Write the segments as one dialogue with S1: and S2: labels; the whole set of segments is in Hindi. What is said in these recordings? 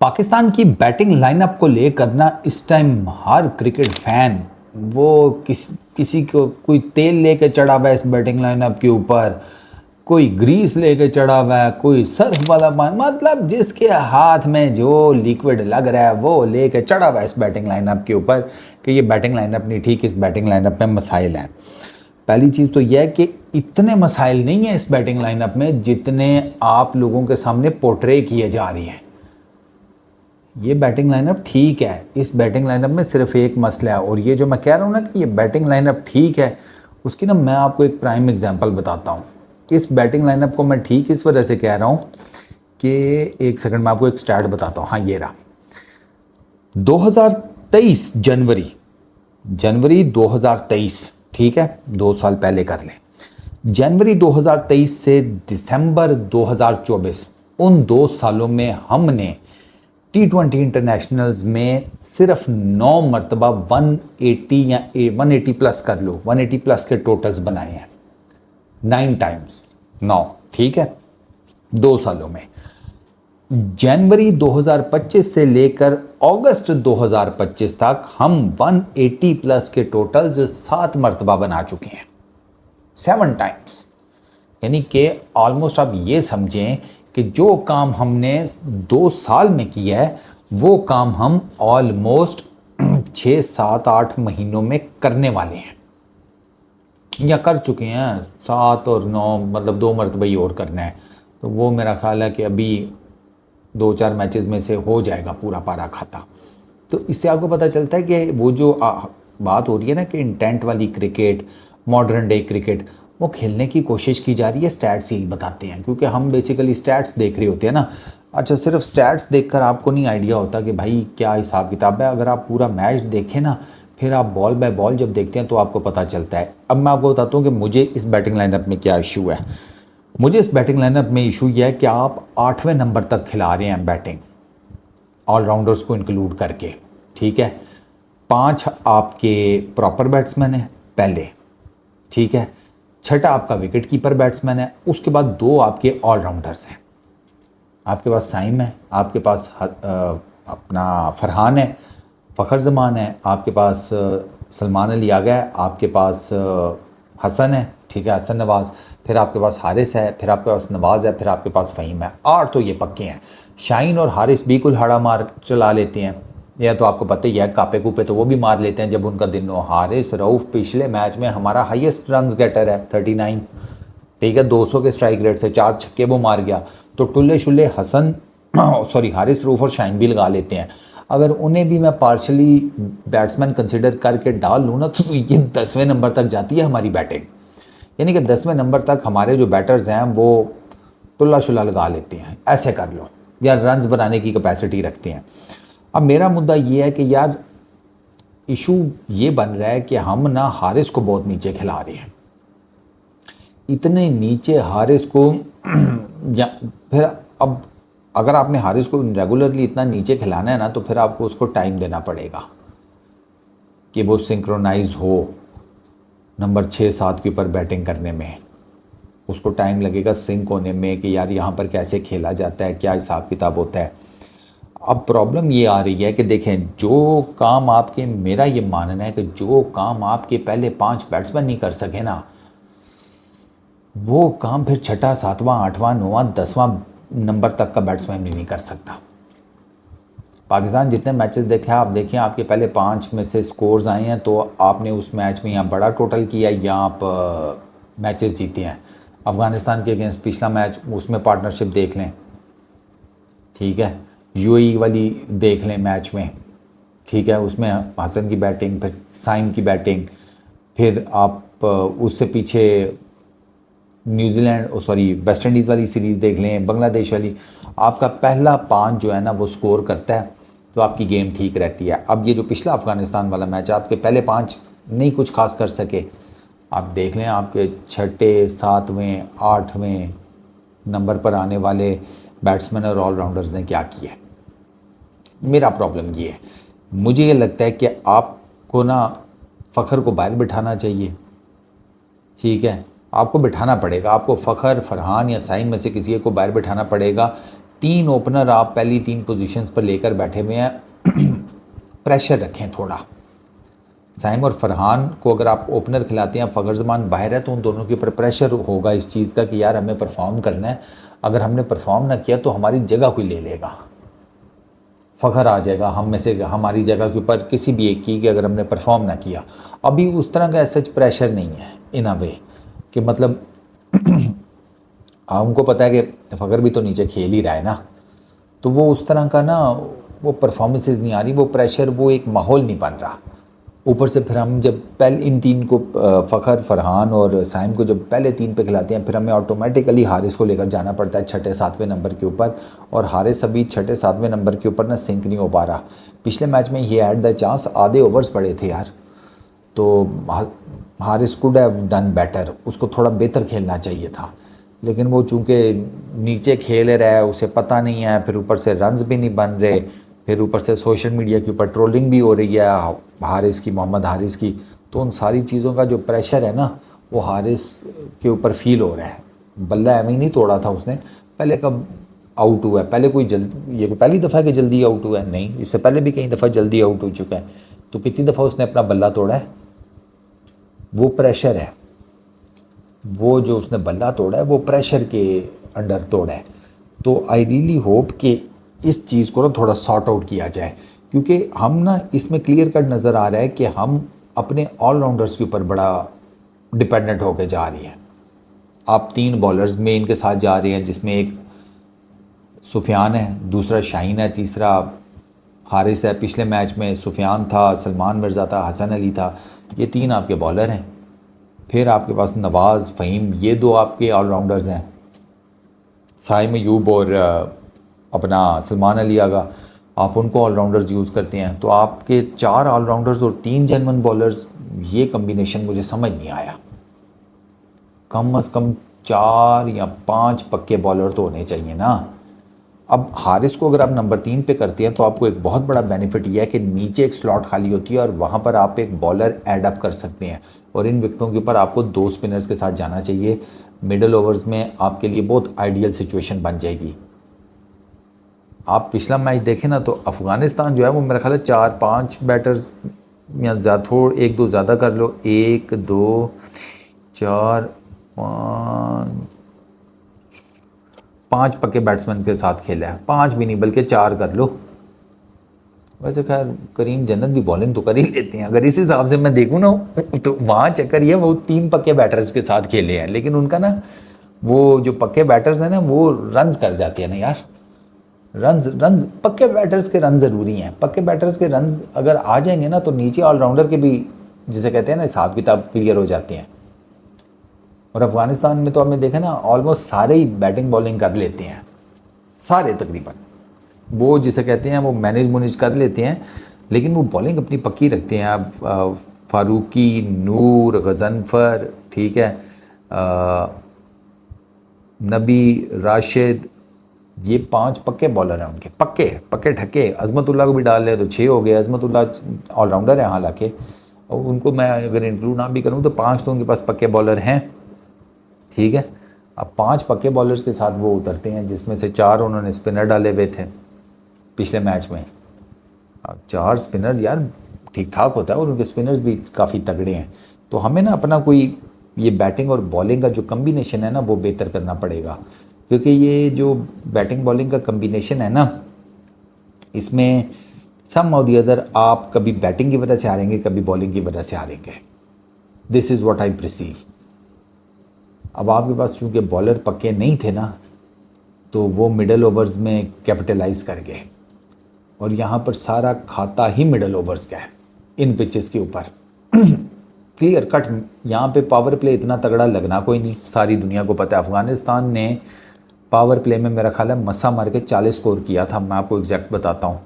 S1: पाकिस्तान की बैटिंग लाइनअप को लेकर ना इस टाइम हर क्रिकेट फैन वो किसी को कोई तेल लेके चढ़ा हुआ है इस बैटिंग लाइनअप के ऊपर, कोई ग्रीस लेके चढ़ा हुआ है, कोई सर्फ वाला पानी, मतलब जिसके हाथ में जो लिक्विड लग रहा है वो लेके चढ़ा हुआ है इस बैटिंग लाइनअप के ऊपर कि ये बैटिंग लाइनअप नहीं ठीक, इस बैटिंग लाइनअप में मसाइल हैं। पहली चीज़ तो यह है कि इतने मसाइल नहीं हैं इस बैटिंग लाइनअप में जितने आप लोगों के सामने पोर्ट्रे किए जा रही हैं। ये बैटिंग लाइनअप ठीक है, इस बैटिंग लाइनअप में सिर्फ एक मसला है, और ये जो मैं कह रहा हूँ ना कि ये बैटिंग लाइनअप ठीक है, उसकी ना मैं आपको एक प्राइम एग्जांपल बताता हूँ। इस बैटिंग लाइनअप को मैं ठीक इस वजह से कह रहा हूँ कि एक सेकंड में आपको एक स्टैट बताता हूँ। हाँ, ये रहा 2023 जनवरी 2023, ठीक है, 2 साल पहले कर लें। जनवरी 2023 से दिसंबर 2024, उन 2 सालों में हमने T20 इंटरनेशनल्स में सिर्फ 9 मरतबा 180 या 180 प्लस कर लो, 180 प्लस के टोटल्स बनाए हैं, 9 टाइम्स 9, ठीक है, 2 सालों में। जनवरी 2025 से लेकर अगस्त 2025 तक हम 180 प्लस के टोटल्स 7 मरतबा बना चुके हैं, 7 टाइम्स। यानी कि ऑलमोस्ट आप ये समझें कि जो काम हमने 2 साल में किया है वो काम हम ऑलमोस्ट 6, 7, 8 महीनों में करने वाले हैं या कर चुके हैं। 7 और 9 मतलब 2 मरतबा ही और करना है, तो वो मेरा ख्याल है कि अभी 2-4 मैचेस में से हो जाएगा पूरा पारा खाता। तो इससे आपको पता चलता है कि वो जो बात हो रही है ना कि इंटेंट वाली क्रिकेट, मॉडर्न डे क्रिकेट, वो खेलने की कोशिश की जा रही है। स्टैट्स ही बताते हैं, क्योंकि हम बेसिकली स्टैट्स देख रहे होते हैं ना। अच्छा, सिर्फ स्टैट्स देखकर आपको नहीं आइडिया होता कि भाई क्या हिसाब किताब है। अगर आप पूरा मैच देखें ना, फिर आप बॉल बाय बॉल जब देखते हैं तो आपको पता चलता है। अब मैं आपको बताता हूँ कि मुझे इस बैटिंग लाइनअप में क्या इशू है। मुझे इस बैटिंग लाइनअप में इशू यह है कि आप 8वें नंबर तक खिला रहे हैं बैटिंग, ऑलराउंडर्स को इंक्लूड करके, ठीक है। 5 आपके प्रॉपर बैट्समैन हैं पहले, ठीक है, 6ठा आपका विकेट कीपर बैट्समैन है, उसके बाद 2 आपके ऑलराउंडर्स हैं। आपके पास साइम है, आपके पास अपना फरहान है, फ़खर जमान है, आपके पास सलमान अली आगा है, आपके पास हसन है, ठीक है, हसन नवाज़, फिर आपके पास हारिस है, फिर आपके पास नवाज़ है, फिर आपके पास फ़हीम है। 8 तो ये पक्के हैं। शाहीन और हारिस भी कुल्हाड़ा मार चला लेते हैं, यह तो आपको पता ही है। कापे कूपे तो वो भी मार लेते हैं जब उनका दिन हो। हारिस रऊफ़ पिछले मैच में हमारा हाईएस्ट रन गेटर है, 39, ठीक है, 200 के स्ट्राइक रेट से 4 छक्के वो मार गया। तो टुल्ले शुल्ले हसन सॉरी हारिस, रऊफ़ और शाहीन भी लगा लेते हैं। अगर उन्हें भी मैं पार्शली बैट्समैन कंसिडर करके डाल लूँ ना, तो ये 10वें नंबर तक जाती है हमारी बैटिंग। यानी कि 10वें नंबर तक हमारे जो बैटर्स हैं वो टुल्ला शुल्ला लगा लेते हैं, ऐसे कर लो, या रन्स बनाने की कैपेसिटी रखते हैं। अब मेरा मुद्दा ये है कि यार इशू ये बन रहा है कि हम ना हारिस को बहुत नीचे खिला रहे हैं, इतने नीचे हारिस को या फिर अब अगर आपने हारिस को रेगुलरली इतना नीचे खिलाना है ना, तो फिर आपको उसको टाइम देना पड़ेगा कि वो सिंक्रोनाइज हो नंबर 6-7 के ऊपर बैटिंग करने में। उसको टाइम लगेगा सिंक होने में कि यार यहाँ पर कैसे खेला जाता है, क्या हिसाब किताब होता है। अब प्रॉब्लम ये आ रही है कि देखें, जो काम आपके, मेरा ये मानना है कि जो काम आपके पहले 5 बैट्समैन नहीं कर सके ना, वो काम फिर 6ठा, 7वां, 8वां, 9वां, 10वां नंबर तक का बैट्समैन भी नहीं कर सकता। पाकिस्तान जितने मैचेस देखे आप देखिए, आपके पहले 5 में से स्कोर्स आए हैं तो आपने उस मैच में या बड़ा टोटल किया या आप मैचेस जीते हैं। अफ़गानिस्तान के अगेंस्ट पिछला मैच, उसमें पार्टनरशिप देख लें, ठीक है, यूएई वाली देख लें मैच में, ठीक है, उसमें हसन की बैटिंग, फिर साइम की बैटिंग, फिर आप उससे पीछे न्यूजीलैंड सॉरी वेस्ट इंडीज़ वाली सीरीज़ देख लें, बांग्लादेश वाली। आपका पहला 5 जो है ना वो स्कोर करता है तो आपकी गेम ठीक रहती है। अब ये जो पिछला अफ़गानिस्तान वाला मैच, आपके पहले 5 नहीं कुछ खास कर सके, आप देख लें आपके 6ठे, 7वें, 8वें नंबर पर आने वाले बैट्समैन और ऑलराउंडर्स ने क्या किया है। मेरा प्रॉब्लम ये है, मुझे ये लगता है कि आपको ना फ़खर को बाहर बिठाना चाहिए, ठीक है, आपको बिठाना पड़ेगा, आपको फ़खर, फरहान या साइम में से किसी को बाहर बिठाना पड़ेगा 3 ओपनर आप पहली 3 पोजीशंस पर लेकर बैठे हुए हैं, प्रेशर रखें थोड़ा। साइम और फरहान को अगर आप ओपनर खिलाते हैं, फ़खर जमान बाहर है, तो उन दोनों के ऊपर प्रेशर होगा इस चीज़ का कि यार हमें परफॉर्म करना है, अगर हमने परफॉर्म ना किया तो हमारी जगह कोई ले लेगा, फ़खर आ जाएगा हम में से हमारी जगह के ऊपर किसी भी एक की, कि अगर हमने परफॉर्म ना किया। अभी उस तरह का सच प्रेशर नहीं है इन अ वे कि मतलब हमको पता है कि फ़खर भी तो नीचे खेल ही रहा है ना, तो वो उस तरह का ना वो परफॉर्मेंसेस नहीं आ रही, वो प्रेशर, वो एक माहौल नहीं बन रहा। ऊपर से फिर हम जब पहले इन 3 को फ़खर, फरहान और साइम को जब पहले 3 पे खिलाते हैं, फिर हमें ऑटोमेटिकली हारिस को लेकर जाना पड़ता है 6-7वें नंबर के ऊपर, और हारिस अभी 6-7वें नंबर के ऊपर ना सिंक नहीं हो पा रहा। पिछले मैच में ही हैड द चांस, आधे ओवर्स पड़े थे यार, तो Haris could have done better, उसको थोड़ा बेहतर खेलना चाहिए था, लेकिन वो चूँकि नीचे खेल रहा है, उसे पता नहीं है, फिर ऊपर से रन्स भी नहीं बन रहे, फिर ऊपर से सोशल मीडिया के ऊपर ट्रोलिंग भी हो रही है हारिस की, मोहम्मद हारिस की, तो उन सारी चीज़ों का जो प्रेशर है ना वो हारिस के ऊपर फील हो रहा है। बल्ला एवं ही नहीं तोड़ा था उसने, पहले कब आउट हुआ है, पहले कोई ये पहली दफ़ा कि जल्दी आउट हुआ है, नहीं, इससे पहले भी कई दफ़ा जल्दी आउट हो चुका है, तो कितनी दफ़ा उसने अपना बल्ला तोड़ा है। वो प्रेशर है, वो जो उसने बल्ला तोड़ा है वो प्रेशर के अंडर तोड़ा है। तो आई रियली होप कि इस चीज़ को ना थोड़ा सॉर्ट आउट किया जाए, क्योंकि हम ना इसमें क्लियर कट नज़र आ रहा है कि हम अपने ऑलराउंडर्स के ऊपर बड़ा डिपेंडेंट होकर जा रही हैं। आप 3 बॉलर्स में इनके साथ जा रहे हैं, जिसमें एक सुफियान है, दूसरा शाहीन है, तीसरा हारिस है। पिछले मैच में सुफियान था, सलमान मिर्ज़ा था, हसन अली था, ये 3 आपके बॉलर हैं। फिर आपके पास नवाज़, फ़हीम, ये 2 आपके ऑलराउंडर्स हैं। साइम अयूब और अपना सलमान अली आगा, आप उनको ऑलराउंडर्स यूज़ करते हैं, तो आपके 4 ऑलराउंडर्स और 3 जेन्युइन बॉलर्स, ये कम्बिनेशन मुझे समझ नहीं आया। कम अज़ कम 4 या 5 पक्के बॉलर तो होने चाहिए ना। अब हारिस को अगर आप नंबर 3 पे करते हैं तो आपको एक बहुत बड़ा बेनिफिट यह है कि नीचे एक स्लॉट खाली होती है और वहाँ पर आप एक बॉलर ऐड अप कर सकते हैं, और इन विकेटों के ऊपर आपको 2 स्पिनर्स के साथ जाना चाहिए। मिडल ओवर्स में आपके लिए बहुत आइडियल सिचुएशन बन जाएगी। आप पिछला मैच देखें ना, तो अफ़गानिस्तान जो है वो मेरा ख्याल है 4-5 बैटर्स या ज़्यादा, थोड़ा 1-2 ज़्यादा कर लो, 1 2 4 5 पक्के बैट्समैन के साथ खेला है, 5 भी नहीं बल्कि 4 कर लो। वैसे खैर करीम जन्नत भी बॉलिंग तो कर ही लेते हैं, अगर इस हिसाब से मैं देखूँ ना, तो वहाँ चक्कर ये वो 3 पक्के बैटर्स के साथ खेले हैं, लेकिन उनका ना वो जो पक्के बैटर्स हैं ना वो रन्स कर जाते हैं ना यार, रन्स पक्के बैटर्स के रन ज़रूरी हैं। पक्के बैटर्स के रन्स अगर आ जाएंगे ना तो नीचे ऑलराउंडर के भी, जिसे कहते हैं ना, हिसाब किताब क्लियर हो जाते हैं। और अफ़गानिस्तान में तो आपने देखा ना, ऑलमोस्ट सारे ही बैटिंग बॉलिंग कर लेते हैं, सारे तकरीबन, वो जिसे कहते हैं वो मैनेज कर लेते हैं, लेकिन वो बॉलिंग अपनी पक्की रखते हैं। आप फारूकी, नूर, गज़नफ़र, ठीक है, नबी, राशिद, ये 5 पक्के बॉलर हैं उनके, पक्के ठक्के। अज़मतुल्ला को भी डाल ले तो 6 हो गए। अज़मतुल्ला ऑलराउंडर है हालांकि, और उनको मैं अगर इंक्लूड ना भी करूँ तो 5 तो उनके पास पक्के बॉलर हैं, ठीक है। अब 5 पक्के बॉलर्स के साथ वो उतरते हैं, जिसमें से 4 उन्होंने स्पिनर डाले हुए थे पिछले मैच में। अब 4 स्पिनर यार ठीक ठाक होता है, और उनके स्पिनर्स भी काफ़ी तगड़े हैं। तो हमें ना अपना कोई ये बैटिंग और बॉलिंग का जो कम्बिनेशन है ना वो बेहतर करना पड़ेगा, क्योंकि ये जो बैटिंग बॉलिंग का कम्बिनेशन है ना, इसमें सम और दी अदर आप कभी बैटिंग की वजह से हारेंगे, कभी बॉलिंग की वजह से हारेंगे। This is what I perceive. अब आपके पास चूँकि बॉलर पक्के नहीं थे ना, तो वो मिडल ओवर्स में कैपिटलाइज कर गए, और यहाँ पर सारा खाता ही मिडल ओवर्स का है इन पिचेस के ऊपर। क्लियर कट, यहाँ पे पावर प्ले इतना तगड़ा लगना कोई नहीं, सारी दुनिया को पता है। अफ़गानिस्तान ने पावर प्ले में मेरा ख्याल है मस्सा मार के 40 स्कोर किया था, मैं आपको एग्जैक्ट बताता हूँ।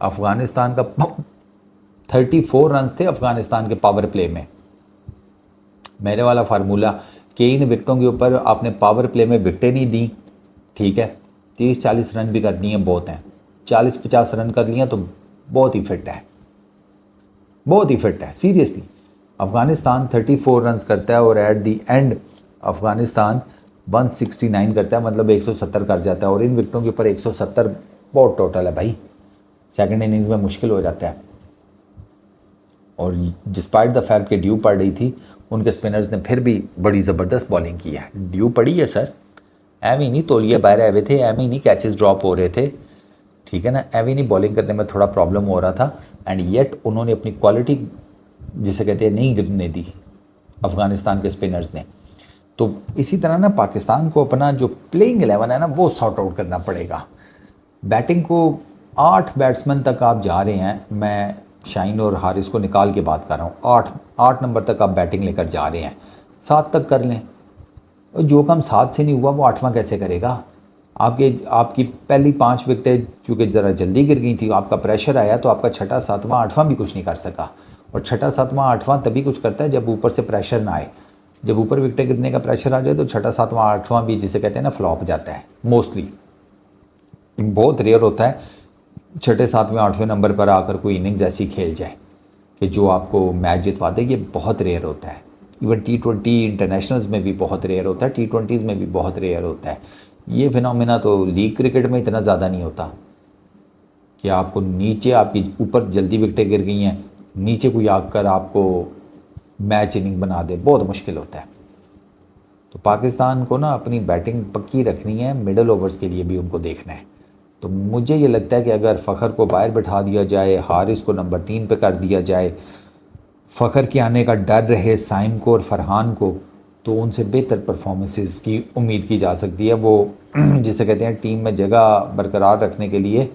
S1: अफ़गानिस्तान का 34 रन्स थे अफ़गानिस्तान के पावर प्ले में। मेरे वाला फार्मूला कि इन विकटों के ऊपर आपने पावर प्ले में विकटें नहीं दी, ठीक है, 30-40 रन भी कर दिए बहुत हैं, 40-50 रन कर लिए तो बहुत ही फिट है, बहुत ही फिट है सीरियसली। अफ़गानिस्तान 34 रन्स करता है और एट दी एंड अफ़गानिस्तान 169 करता है, मतलब 170 कर जाता है, और इन विकेटों के ऊपर 170 बहुत टोटल है भाई। सेकंड इनिंग्स में मुश्किल हो जाता है। और डिस्पाइट द फैक्ट कि ड्यू पड़ रही थी, उनके स्पिनर्स ने फिर भी बड़ी ज़बरदस्त बॉलिंग की है। ड्यू पड़ी है सर, एम ही नहीं तोलिए बाहर आए हुए थे, एम ही नहीं कैचेस ड्रॉप हो रहे थे, ठीक है ना, एम ही नहीं बॉलिंग करने में थोड़ा प्रॉब्लम हो रहा था, एंड येट उन्होंने अपनी क्वालिटी जिसे कहते हैं नहीं गिरने दी अफ़गानिस्तान के स्पिनर्स ने। तो इसी तरह ना पाकिस्तान को अपना जो प्लेइंग 11 है ना वो सॉर्ट आउट करना पड़ेगा। बैटिंग को 8 बैट्समैन तक आप जा रहे हैं, मैं शाहीन और हारिस को निकाल के बात कर रहा हूँ, 8 नंबर तक आप बैटिंग लेकर जा रहे हैं, 7 तक कर लें। जो काम 7 से नहीं हुआ वो 8वां कैसे करेगा? आपकी पहली 5 विकेटें चूँकि ज़रा जल्दी गिर गई थी, आपका प्रेशर आया, तो आपका 6, 7वां, 8वां भी कुछ नहीं कर सका। और 6, 7वां, 8वां तभी कुछ करता है जब ऊपर से प्रेशर ना आए। जब ऊपर विकेटें गिरने का प्रेशर आ जाए तो 6, 7वां, 8वां भी जिसे कहते हैं ना फ्लॉप जाता है। मोस्टली बहुत रेयर होता है 6, 7वें, 8वें नंबर पर आकर कोई इनिंग्स ऐसी खेल जाए कि जो आपको मैच जितवा दे। ये बहुत रेयर होता है। इवन T20 इंटरनेशनल्स में भी बहुत रेयर होता है, T20s में भी बहुत रेयर होता है। ये फिनोमेना तो लीग क्रिकेट में इतना ज़्यादा नहीं होता कि आपको नीचे, आपकी ऊपर जल्दी विकेटें गिर गई हैं, नीचे कोई आकर आपको मैच इनिंग बना दे, बहुत मुश्किल होता है। तो पाकिस्तान को ना अपनी बैटिंग पक्की रखनी है, मिडल ओवर्स के लिए भी उनको देखना है। तो मुझे ये लगता है कि अगर फ़खर को बाहर बिठा दिया जाए, हारिस को नंबर 3 पे कर दिया जाए, फ़खर के आने का डर रहे साइम को और फरहान को, तो उनसे बेहतर परफॉर्मेंसेस की उम्मीद की जा सकती है। वो जिसे कहते हैं टीम में जगह बरकरार रखने के लिए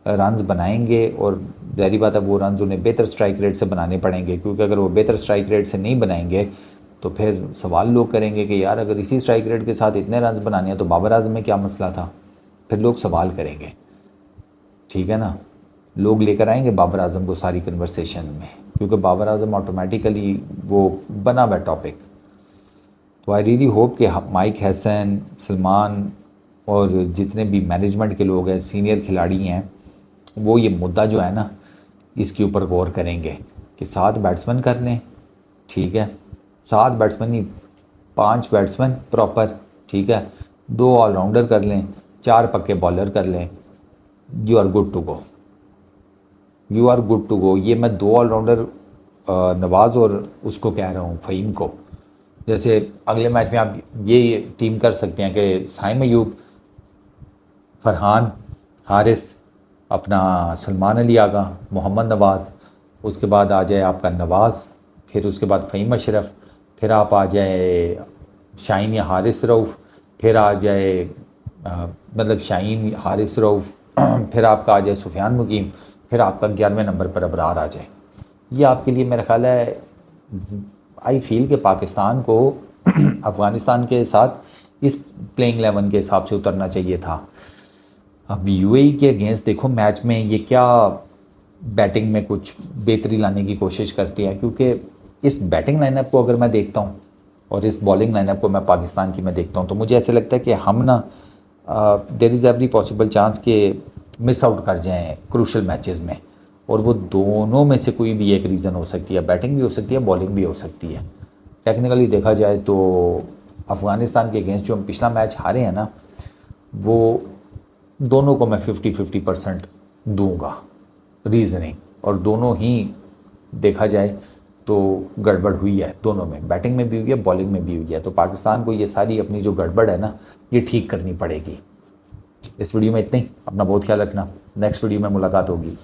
S1: रन्स बनाएंगे, और ज़ाहिर बात है वो रन्स उन्हें बेहतर स्ट्राइक रेट से बनाने पड़ेंगे, क्योंकि अगर वो बेहतर स्ट्राइक रेट से नहीं बनाएंगे तो फिर सवाल लोग करेंगे कि यार अगर इसी स्ट्राइक रेट के साथ इतने रन्स बनाने हैं तो बाबर आजम में क्या मसला था। फिर लोग सवाल करेंगे, ठीक है ना, लोग लेकर आएंगे बाबर आजम को सारी कन्वर्सेशन में, क्योंकि बाबर आजम ऑटोमेटिकली वो बना हुआ टॉपिक। तो आई रियली होप कि माइक हसन, सलमान और जितने भी मैनेजमेंट के लोग हैं, सीनियर खिलाड़ी हैं, वो ये मुद्दा जो है ना इसके ऊपर गौर करेंगे कि 7 बैट्समैन कर लें, ठीक है, 7 बैट्समैन नहीं, 5 बैट्समैन प्रॉपर, ठीक है, 2 ऑलराउंडर कर लें, 4 पक्के बॉलर कर लें, you are good to go, you are good to go. ये मैं 2 ऑलराउंडर नवाज़ और उसको कह रहा हूँ फ़हीम को। जैसे अगले मैच में आप ये टीम कर सकते हैं कि साइम अयूब, फरहान, हारिस, अपना सलमान अली आगा, मोहम्मद नवाज़, उसके बाद आ जाए आपका नवाज़, फिर उसके बाद फ़हीम अशरफ, फिर आप आ जाए शाहीन या हारिस रऊफ़, फिर आ जाए मतलब शाहीन, हारिस रऊफ़, फिर आपका आ जाए सुफियान मुकीम, फिर आपका 11वें नंबर पर अबरार आ जाए। ये आपके लिए मेरा ख्याल है, आई फील कि पाकिस्तान को अफ़गानिस्तान के साथ इस प्लेइंग 11 के हिसाब से उतरना चाहिए था। अब यूएई के अगेंस्ट देखो मैच में ये क्या बैटिंग में कुछ बेहतरी लाने की कोशिश करती है, क्योंकि इस बैटिंग लाइनअप को अगर मैं देखता हूँ और इस बॉलिंग लाइनअप को मैं पाकिस्तान की मैं देखता हूँ, तो मुझे ऐसे लगता है कि हम ना there is every possible chance कि मिस आउट कर जाएँ क्रूशल मैचेस में, और वो दोनों में से कोई भी एक रीज़न हो सकती है, बैटिंग भी हो सकती है, बॉलिंग भी हो सकती है। टेक्निकली देखा जाए तो अफ़गानिस्तान के अगेंस्ट जो हम पिछला मैच हारे हैं ना, वो दोनों को मैं 50-50% दूंगा रीज़निंग, और दोनों ही देखा जाए तो गड़बड़ हुई है, दोनों में, बैटिंग में भी हुई है, बॉलिंग में भी हुई है। तो पाकिस्तान को ये सारी अपनी जो गड़बड़ है ना ये ठीक करनी पड़ेगी। इस वीडियो में इतना ही, अपना बहुत ख्याल रखना, नेक्स्ट वीडियो में मुलाकात होगी।